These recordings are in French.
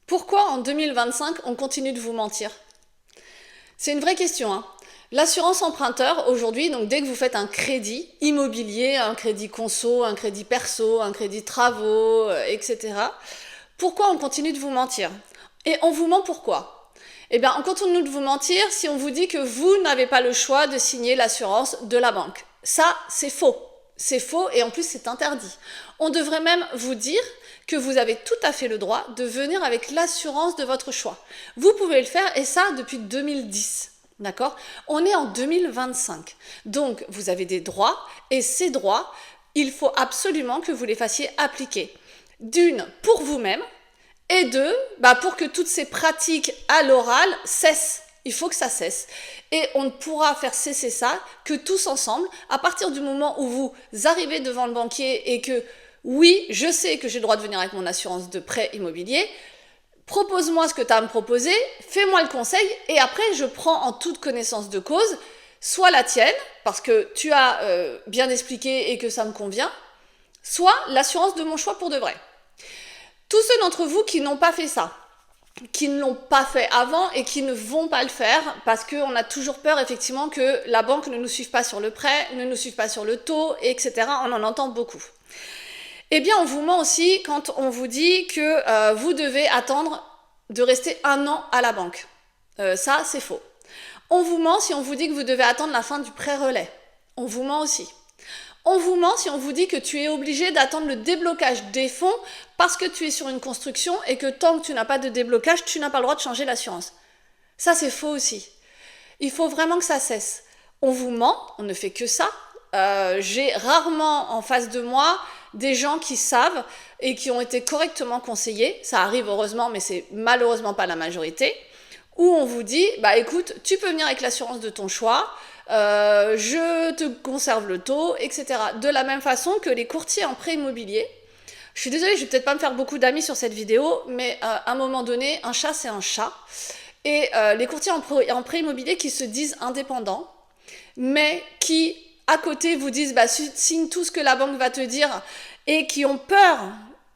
Pourquoi en 2025 on continue de vous mentir? C'est une vraie question, hein. L'assurance emprunteur aujourd'hui, donc dès que vous faites un crédit immobilier, un crédit conso, un crédit perso, un crédit travaux, etc. Pourquoi on continue de vous mentir? Et on vous ment pourquoi? Eh bien, on continue de vous mentir si on vous dit que vous n'avez pas le choix de signer l'assurance de la banque. Ça, c'est faux. C'est faux et en plus c'est interdit. On devrait même vous dire que vous avez tout à fait le droit de venir avec l'assurance de votre choix. Vous pouvez le faire et ça depuis 2010. D'accord? On est en 2025. Donc vous avez des droits et ces droits, il faut absolument que vous les fassiez appliquer. D'une, pour vous-même et deux, pour que toutes ces pratiques à l'oral cessent. Il faut que ça cesse. Et on ne pourra faire cesser ça que tous ensemble, à partir du moment où vous arrivez devant le banquier et que, oui, je sais que j'ai le droit de venir avec mon assurance de prêt immobilier, propose-moi ce que tu as à me proposer, fais-moi le conseil, et après je prends en toute connaissance de cause, soit la tienne, parce que tu as bien expliqué et que ça me convient, soit l'assurance de mon choix pour de vrai. Tous ceux d'entre vous qui n'ont pas fait ça, qui ne l'ont pas fait avant et qui ne vont pas le faire parce qu'on a toujours peur effectivement que la banque ne nous suive pas sur le prêt, ne nous suive pas sur le taux, etc. On en entend beaucoup. Eh bien, on vous ment aussi quand on vous dit que vous devez attendre de rester 1 an à la banque. Ça, c'est faux. On vous ment si on vous dit que vous devez attendre la fin du prêt relais. On vous ment aussi. On vous ment si on vous dit que tu es obligé d'attendre le déblocage des fonds parce que tu es sur une construction et que tant que tu n'as pas de déblocage, tu n'as pas le droit de changer l'assurance. Ça, c'est faux aussi. Il faut vraiment que ça cesse. On vous ment, on ne fait que ça. J'ai rarement en face de moi des gens qui savent et qui ont été correctement conseillés. Ça arrive heureusement, mais c'est malheureusement pas la majorité. Où on vous dit, écoute, tu peux venir avec l'assurance de ton choix, je te conserve le taux, etc. De la même façon que les courtiers en prêt immobilier. Je suis désolée, je vais peut-être pas me faire beaucoup d'amis sur cette vidéo, mais à un moment donné, un chat c'est un chat. Et les courtiers en prêt immobilier qui se disent indépendants, mais qui à côté vous disent signe tout ce que la banque va te dire et qui ont peur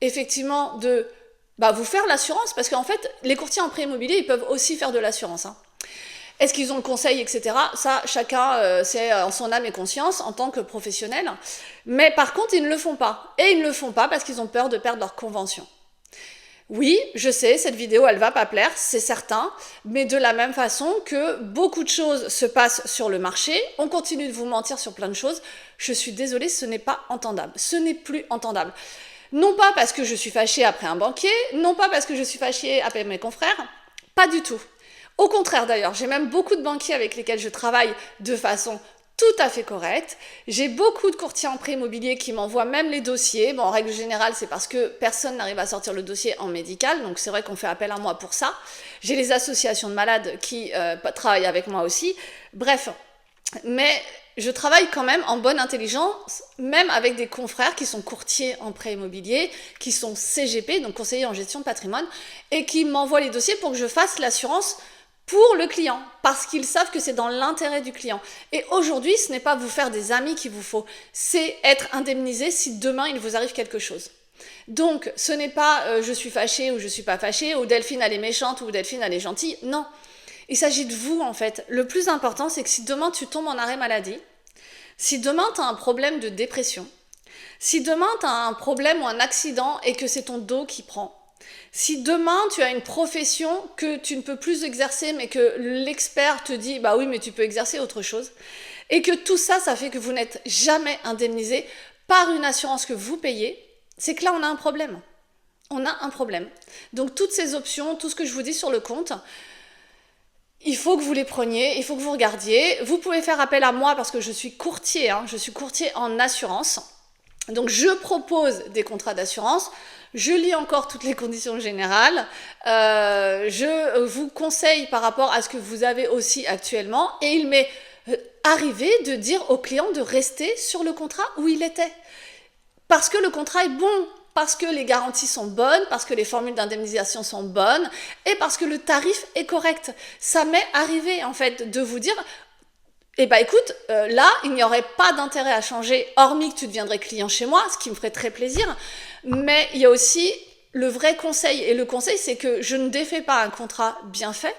effectivement de vous faire l'assurance, parce qu'en fait les courtiers en prêt immobilier ils peuvent aussi faire de l'assurance, hein. Est-ce qu'ils ont le conseil, etc. Ça, chacun, c'est en son âme et conscience en tant que professionnel. Mais par contre, ils ne le font pas. Et ils ne le font pas parce qu'ils ont peur de perdre leur convention. Oui, je sais, cette vidéo, elle va pas plaire, c'est certain. Mais de la même façon que beaucoup de choses se passent sur le marché, on continue de vous mentir sur plein de choses. Je suis désolée, ce n'est pas entendable. Ce n'est plus entendable. Non pas parce que je suis fâchée après un banquier, non pas parce que je suis fâchée après mes confrères, pas du tout. Au contraire d'ailleurs, j'ai même beaucoup de banquiers avec lesquels je travaille de façon tout à fait correcte. J'ai beaucoup de courtiers en prêt immobilier qui m'envoient même les dossiers. Bon, en règle générale, c'est parce que personne n'arrive à sortir le dossier en médical, donc c'est vrai qu'on fait appel à moi pour ça. J'ai les associations de malades qui travaillent avec moi aussi. Bref, mais je travaille quand même en bonne intelligence, même avec des confrères qui sont courtiers en prêt immobilier, qui sont CGP, donc conseillers en gestion de patrimoine, et qui m'envoient les dossiers pour que je fasse l'assurance pour le client, parce qu'ils savent que c'est dans l'intérêt du client. Et aujourd'hui, ce n'est pas vous faire des amis qu'il vous faut, c'est être indemnisé si demain il vous arrive quelque chose. Donc, ce n'est pas je suis fâchée ou je suis pas fâchée, ou Delphine elle est méchante ou Delphine elle est gentille, non. Il s'agit de vous en fait. Le plus important, c'est que si demain tu tombes en arrêt maladie, si demain tu as un problème de dépression, si demain tu as un problème ou un accident et que c'est ton dos qui prend, si demain tu as une profession que tu ne peux plus exercer mais que l'expert te dit oui mais tu peux exercer autre chose, et que tout ça, ça fait que vous n'êtes jamais indemnisé par une assurance que vous payez, c'est que là on a un problème. On a un problème. Donc toutes ces options, tout ce que je vous dis sur le compte, il faut que vous les preniez, il faut que vous regardiez. Vous pouvez faire appel à moi parce que je suis courtier, je suis courtier en assurance. Donc je propose des contrats d'assurance, je lis encore toutes les conditions générales, je vous conseille par rapport à ce que vous avez aussi actuellement, et il m'est arrivé de dire au client de rester sur le contrat où il était. Parce que le contrat est bon, parce que les garanties sont bonnes, parce que les formules d'indemnisation sont bonnes, et parce que le tarif est correct. Ça m'est arrivé en fait de vous dire... écoute, là, il n'y aurait pas d'intérêt à changer, hormis que tu deviendrais client chez moi, ce qui me ferait très plaisir. Mais il y a aussi le vrai conseil, et le conseil c'est que je ne défais pas un contrat bien fait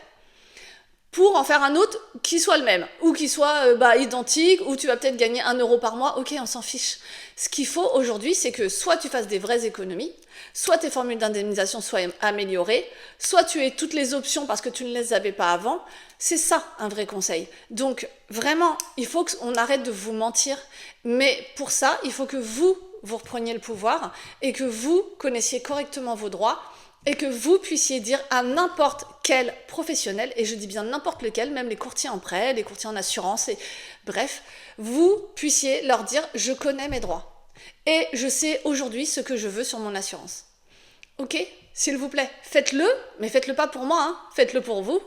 pour en faire un autre qui soit le même, ou qui soit identique, ou tu vas peut-être gagner 1 euro par mois, ok, on s'en fiche. Ce qu'il faut aujourd'hui, c'est que soit tu fasses des vraies économies, soit tes formules d'indemnisation soient améliorées, soit tu aies toutes les options parce que tu ne les avais pas avant. C'est ça un vrai conseil. Donc vraiment, il faut qu'on arrête de vous mentir, mais pour ça, il faut que vous repreniez le pouvoir et que vous connaissiez correctement vos droits, et que vous puissiez dire à n'importe quel professionnel, et je dis bien n'importe lequel, même les courtiers en prêt, les courtiers en assurance, et bref, vous puissiez leur dire « je connais mes droits et je sais aujourd'hui ce que je veux sur mon assurance ». Ok ? S'il vous plaît, faites-le, mais faites-le pas pour moi, hein, faites-le pour vous.